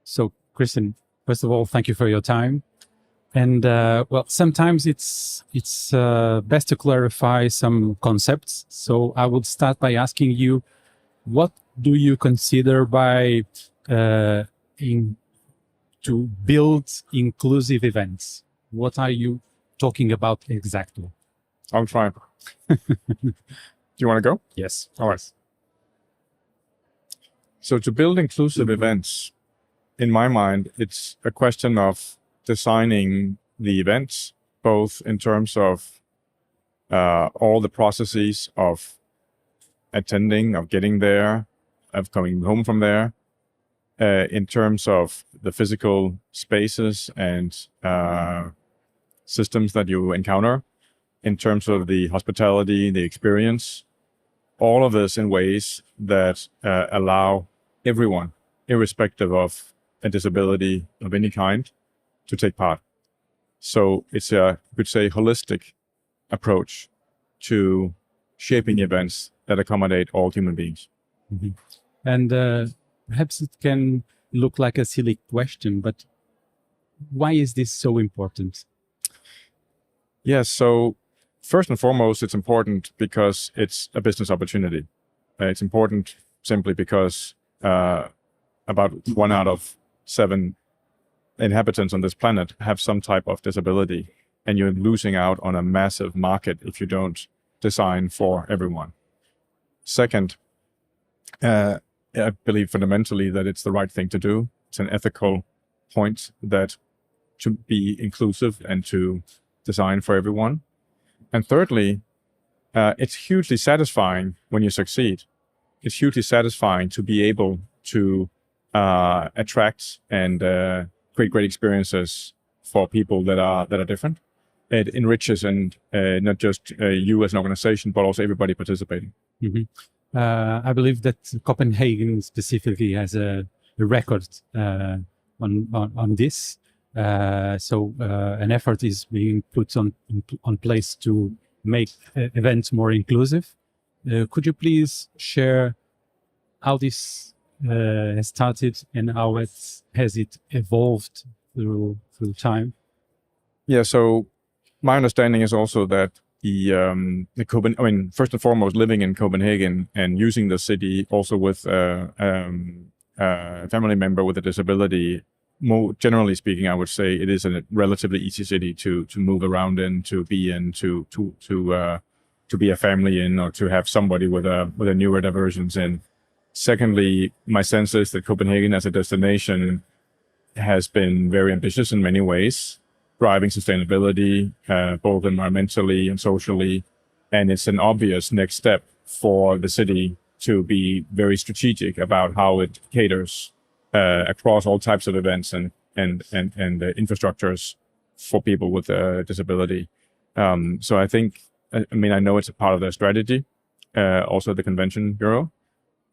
So, Christian, first of all, thank you for your time. And well, sometimes it's best to clarify some concepts. So I would start by asking you, what do you consider by to build inclusive events? What are you talking about exactly? I'll try. Do you want to go? Yes. All right. So to build inclusive events, in my mind, it's a question of designing the events, both in terms of all the processes of attending, of getting there, of coming home from there, in terms of the physical spaces and systems that you encounter, in terms of the hospitality, the experience, all of this in ways that allow everyone, irrespective of a disability of any kind, to take part. So it's a, you could say, holistic approach to shaping events that accommodate all human beings. Mm-hmm. And perhaps it can look like a silly question, but why is this so important? Yes, so first and foremost, it's important because it's a business opportunity. It's important simply because about 1 out of 7 inhabitants on this planet have some type of disability, and you're losing out on a massive market if you don't design for everyone. Second, I believe fundamentally that it's the right thing to do. It's an ethical point that to be inclusive and to design for everyone. And thirdly, it's hugely satisfying when you succeed. It's hugely satisfying to be able to attract and create great experiences for people that are different. It enriches and not just you as an organization, but also everybody participating. Mm-hmm. I believe that Copenhagen specifically has a record on this. So an effort is being put on place to make events more inclusive. Could you please share how this has started and how has it evolved through time? Yeah. So my understanding is also that first and foremost, living in Copenhagen and using the city also with a family member with a disability. More generally speaking, I would say it is a relatively easy city to move around in, to be in, to be a family in, or to have somebody with a neurodivergence in. Secondly, my sense is that Copenhagen as a destination has been very ambitious in many ways, driving sustainability, both environmentally and socially. And it's an obvious next step for the city to be very strategic about how it caters across all types of events and infrastructures for people with a disability. So I think, I know it's a part of their strategy, also the Convention Bureau.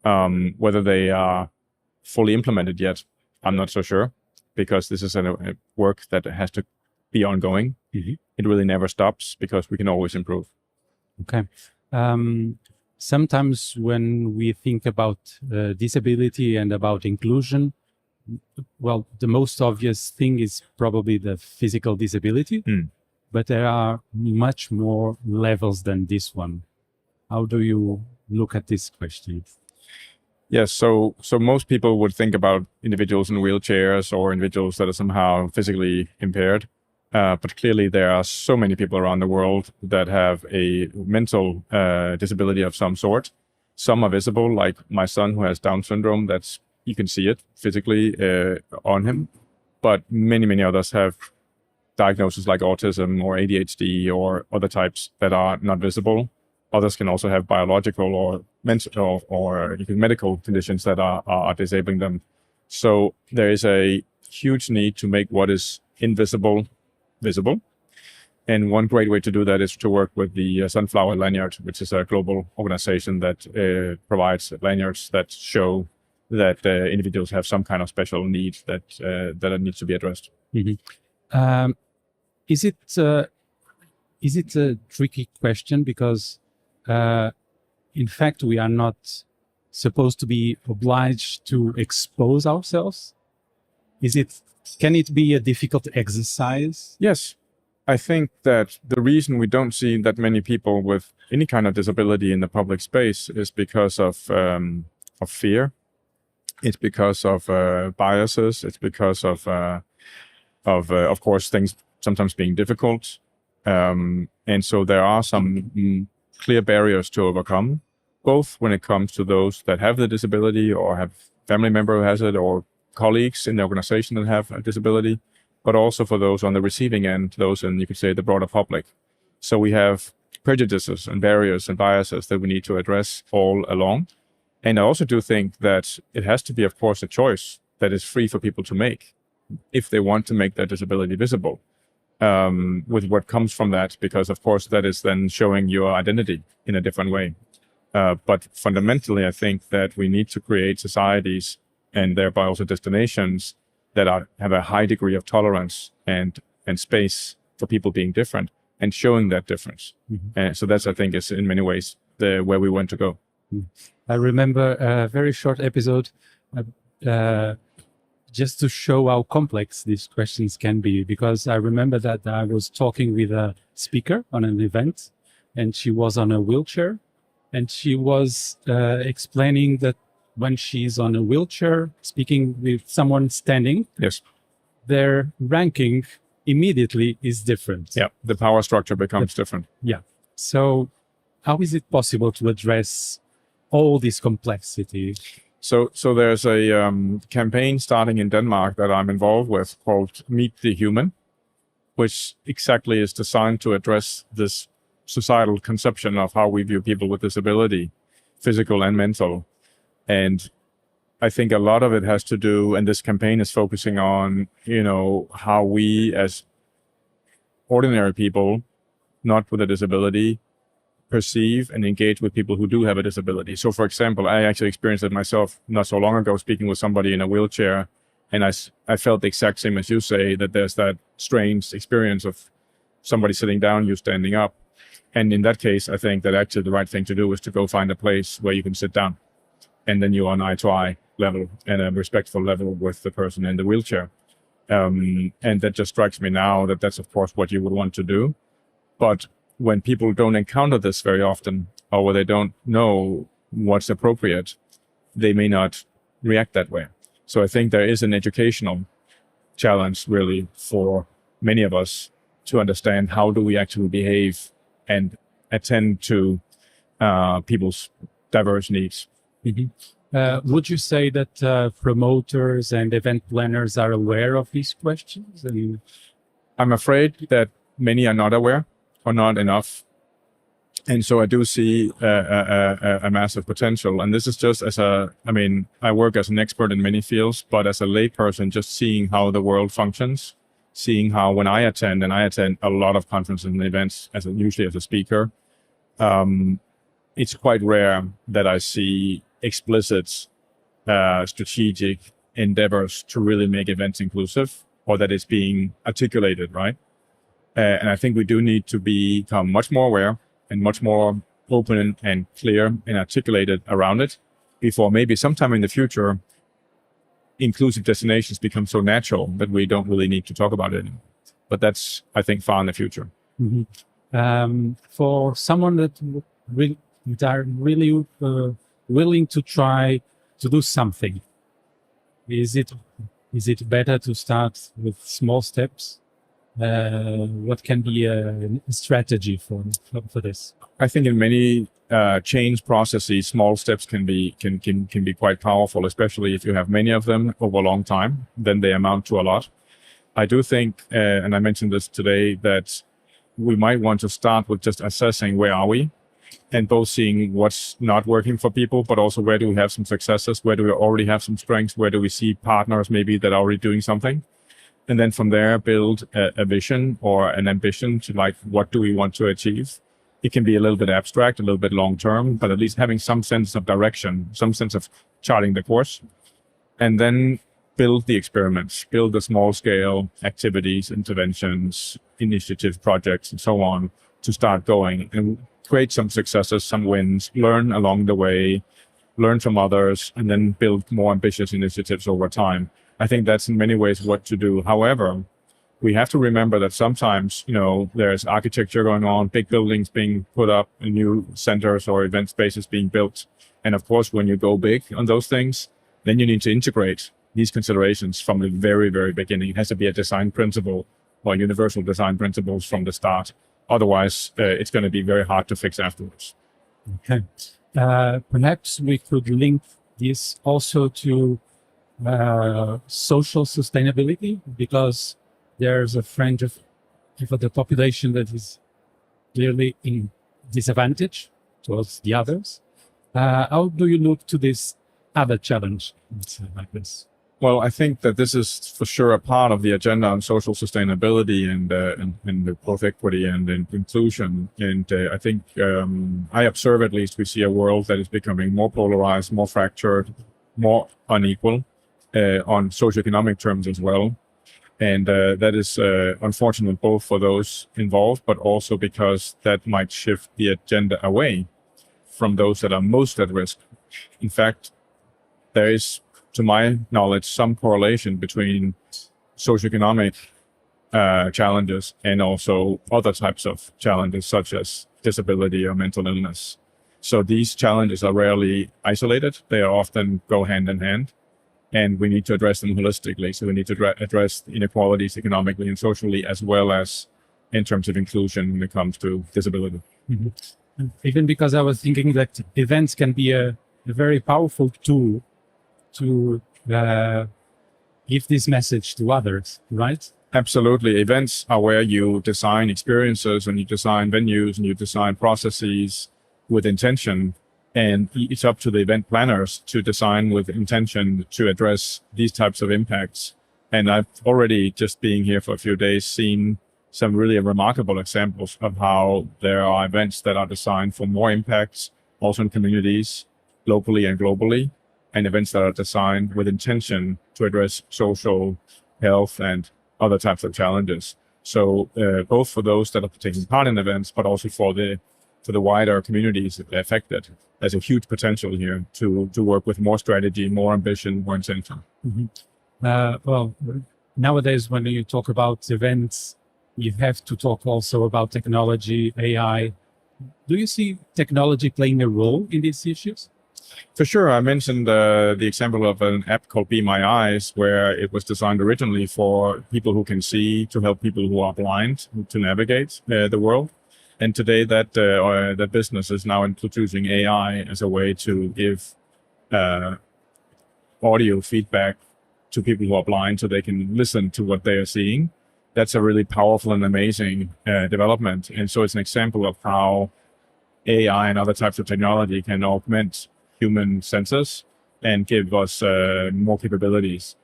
Whether they are fully implemented yet, I'm not so sure, because this is a work that has to be ongoing. Mm-hmm. It really never stops because we can always improve. Okay. Sometimes when we think about disability and about inclusion, well, the most obvious thing is probably the physical disability, but there are much more levels than this one. How do you look at this question? Yes, so most people would think about individuals in wheelchairs or individuals that are somehow physically impaired. But clearly there are so many people around the world that have a mental disability of some sort. Some are visible, like my son who has Down syndrome, you can see it physically on him. But many others have diagnoses like autism or ADHD or other types that are not visible. Others can also have biological or mental or medical conditions that are disabling them. So there is a huge need to make what is invisible visible. And one great way to do that is to work with the Sunflower Lanyard, which is a global organization that provides lanyards that show that individuals have some kind of special need that needs to be addressed. Mm-hmm. Is it a tricky question? Because in fact, we are not supposed to be obliged to expose ourselves. Can it be a difficult exercise? Yes, I think that the reason we don't see that many people with any kind of disability in the public space is because of fear. It's because of biases. It's because of course, things sometimes being difficult. And so there are some clear barriers to overcome, both when it comes to those that have the disability or have family member who has it or colleagues in the organization that have a disability, but also for those on the receiving end, those in, you could say, the broader public. So we have prejudices and barriers and biases that we need to address all along. And I also do think that it has to be, of course, a choice that is free for people to make if they want to make their disability visible, with what comes from that, because, of course, that is then showing your identity in a different way. But fundamentally, I think that we need to create societies and thereby also destinations that have a high degree of tolerance and space for people being different and showing that difference. Mm-hmm. So that's, I think, is in many ways where we want to go. I remember a very short episode just to show how complex these questions can be, because I remember that I was talking with a speaker on an event, and she was on a wheelchair, and she was explaining that when she's on a wheelchair speaking with someone standing, yes, their ranking immediately is different. Yeah, the power structure becomes different. Yeah. So how is it possible to address all this complexity? So there's a campaign starting in Denmark that I'm involved with called Meet the Human, which exactly is designed to address this societal conception of how we view people with disability, physical and mental. And I think a lot of it has to do, and this campaign is focusing on, how we as ordinary people, not with a disability, perceive and engage with people who do have a disability. So, for example, I actually experienced it myself not so long ago, speaking with somebody in a wheelchair, and I felt the exact same as you say, that there's that strange experience of somebody sitting down, you standing up. And in that case, I think that actually the right thing to do is to go find a place where you can sit down, and then you're on eye-to-eye level and a respectful level with the person in the wheelchair. And that just strikes me now that that's, of course, what you would want to do. But when people don't encounter this very often, or where they don't know what's appropriate, they may not react that way. So I think there is an educational challenge really for many of us to understand how do we actually behave and attend to people's diverse needs. Mm-hmm. Would you say that promoters and event planners are aware of these questions? I'm afraid that many are not aware, or not enough. And so I do see a massive potential. And this is just I work as an expert in many fields, but as a layperson, just seeing how the world functions, seeing how when I attend a lot of conferences and events, usually as a speaker, it's quite rare that I see explicit strategic endeavors to really make events inclusive, or that it's being articulated, right? And I think we do need to become much more aware and much more open and clear and articulated around it before maybe sometime in the future, inclusive destinations become so natural that we don't really need to talk about it anymore. But that's, I think, far in the future. Mm-hmm. For someone that are really willing to try to do something, is it better to start with small steps? What can be a strategy for this? I think in many change processes, small steps can be quite powerful, especially if you have many of them over a long time. Then they amount to a lot. I do think, and I mentioned this today, that we might want to start with just assessing where are we, and both seeing what's not working for people, but also where do we have some successes, where do we already have some strengths, where do we see partners maybe that are already doing something. And then from there, build a vision or an ambition to what do we want to achieve? It can be a little bit abstract, a little bit long-term, but at least having some sense of direction, some sense of charting the course. And then build the experiments, build the small-scale activities, interventions, initiatives, projects, and so on to start going and create some successes, some wins, learn along the way, learn from others, and then build more ambitious initiatives over time. I think that's in many ways what to do. However, we have to remember that sometimes, there's architecture going on, big buildings being put up, new centers or event spaces being built. And of course, when you go big on those things, then you need to integrate these considerations from the very, very beginning. It has to be a design principle or universal design principles from the start. Otherwise, it's going to be very hard to fix afterwards. Okay. Perhaps we could link this also to social sustainability, because there's a fringe of the population that is clearly in disadvantage towards the others. How do you look to this other challenge like this? Well, I think that this is for sure a part of the agenda on social sustainability and both equity and inclusion. And I think I observe, at least, we see a world that is becoming more polarized, more fractured, more unequal on socioeconomic terms as well. And that is unfortunate both for those involved, but also because that might shift the agenda away from those that are most at risk. In fact, there is, to my knowledge, some correlation between socioeconomic challenges and also other types of challenges, such as disability or mental illness. So these challenges are rarely isolated. They often go hand in hand, and we need to address them holistically. So we need to address inequalities economically and socially, as well as in terms of inclusion when it comes to disability. Mm-hmm. Even because I was thinking that events can be a very powerful tool to give this message to others, right? Absolutely. Events are where you design experiences and you design venues and you design processes with intention. And it's up to the event planners to design with intention to address these types of impacts. And I've already, just being here for a few days, seen some really remarkable examples of how there are events that are designed for more impacts, also in communities, locally and globally, and events that are designed with intention to address social, health, and other types of challenges. So both for those that are taking part in events, but also for the wider communities affected, there's a huge potential here to work with more strategy, more ambition, more intention. Mm-hmm. Well, nowadays, when you talk about events, you have to talk also about technology, AI. Do you see technology playing a role in these issues? For sure. I mentioned the example of an app called Be My Eyes, where it was designed originally for people who can see, to help people who are blind to navigate the world. And today that business is now introducing AI as a way to give audio feedback to people who are blind so they can listen to what they are seeing. That's a really powerful and amazing development. And so it's an example of how AI and other types of technology can augment human senses and give us more capabilities.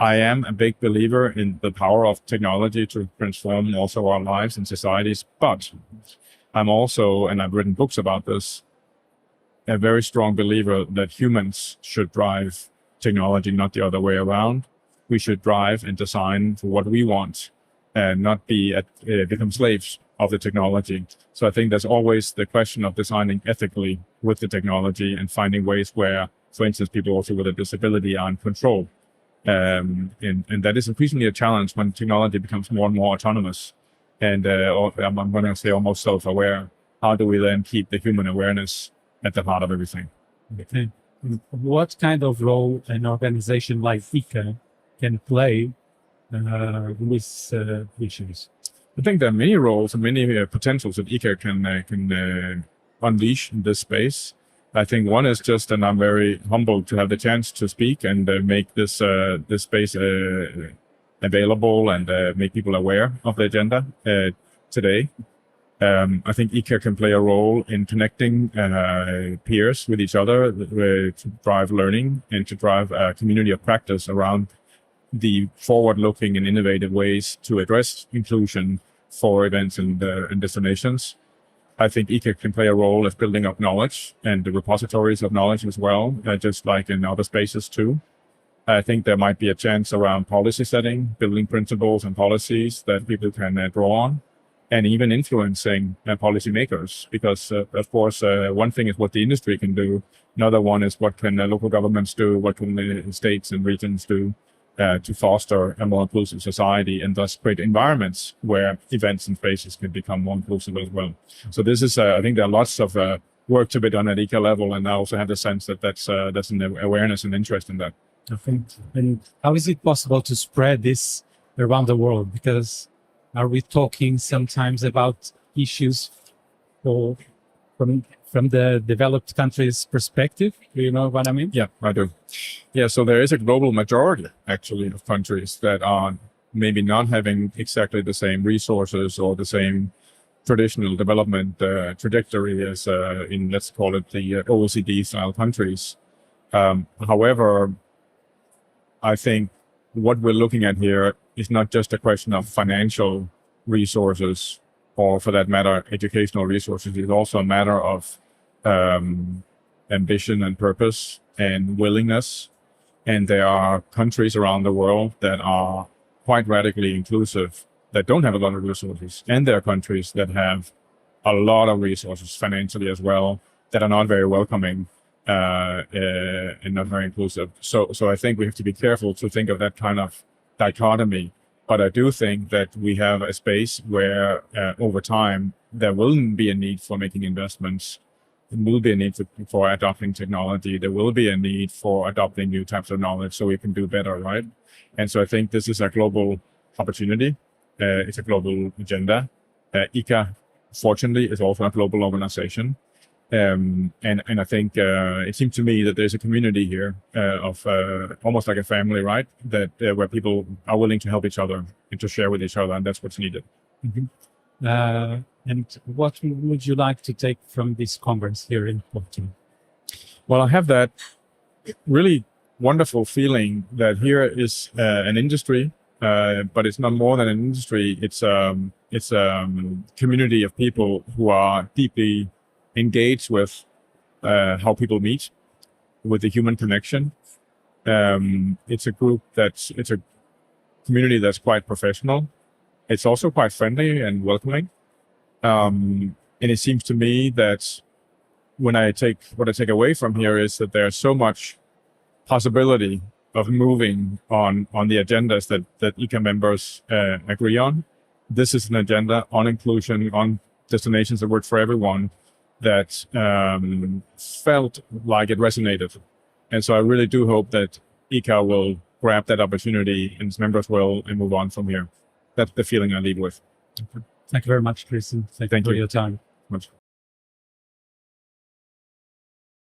I am a big believer in the power of technology to transform also our lives and societies, but I'm also, and I've written books about this, a very strong believer that humans should drive technology, not the other way around. We should drive and design for what we want and not become slaves of the technology. So I think there's always the question of designing ethically with the technology and finding ways where, for instance, people also with a disability are in control. And that is increasingly a challenge when technology becomes more and more autonomous. And I'm going to say almost self-aware. How do we then keep the human awareness at the heart of everything? Okay. What kind of role an organization like ICCA can play in these issues? I think there are many roles and many potentials that ICCA can unleash in this space. I think one is just, and I'm very humbled to have the chance to speak and make this space available and make people aware of the agenda today. I think ICCA can play a role in connecting peers with each other to drive learning and to drive a community of practice around the forward-looking and innovative ways to address inclusion for events and destinations. I think ICCA can play a role of building up knowledge and the repositories of knowledge as well, just like in other spaces too. I think there might be a chance around policy setting, building principles and policies that people can draw on, and even influencing policymakers. Because, of course, one thing is what the industry can do. Another one is what can local governments do, what can the states and regions do. to foster a more inclusive society and thus create environments where events and spaces can become more inclusive as well. So this is, I think there are lots of work to be done at ICCA level, and I also have the sense that that's an awareness and interest in that. I think. And how is it possible to spread this around the world? Because are we talking sometimes about issues from the developed countries' perspective? Do you know what I mean? Yeah, I do. Yeah, so there is a global majority, actually, of countries that are maybe not having exactly the same resources or the same traditional development trajectory as in, let's call it, the OECD-style countries. However, I think what we're looking at here is not just a question of financial resources, or for that matter, educational resources. It's also a matter of ambition and purpose and willingness. And there are countries around the world that are quite radically inclusive, that don't have a lot of resources. And there are countries that have a lot of resources financially as well, that are not very welcoming and not very inclusive. So I think we have to be careful to think of that kind of dichotomy. But I do think that we have a space where over time, there will be a need for making investments. There will be a need for adopting technology. There will be a need for adopting new types of knowledge so we can do better, right? And so I think this is a global opportunity. It's a global agenda. ICCA, fortunately, is also a global organization. And I think it seems to me that there's a community here of almost like a family, right? That where people are willing to help each other and to share with each other, and that's what's needed. Mm-hmm. And what would you like to take from this conference here in Portugal? Well, I have that really wonderful feeling that here is an industry, but it's not more than an industry. It's a community of people who are deeply engaged with how people meet, with the human connection. It's a community that's quite professional. It's also quite friendly and welcoming. And it seems to me that what I take away from here is that there's so much possibility of moving on the agendas that ICCA members agree on. This is an agenda on inclusion, on destinations that work for everyone, that felt like it resonated. And so I really do hope that ICCA will grab that opportunity and its members will and move on from here. That's the feeling I leave with. Thank you very much, Christian. Thank you for your time. Much.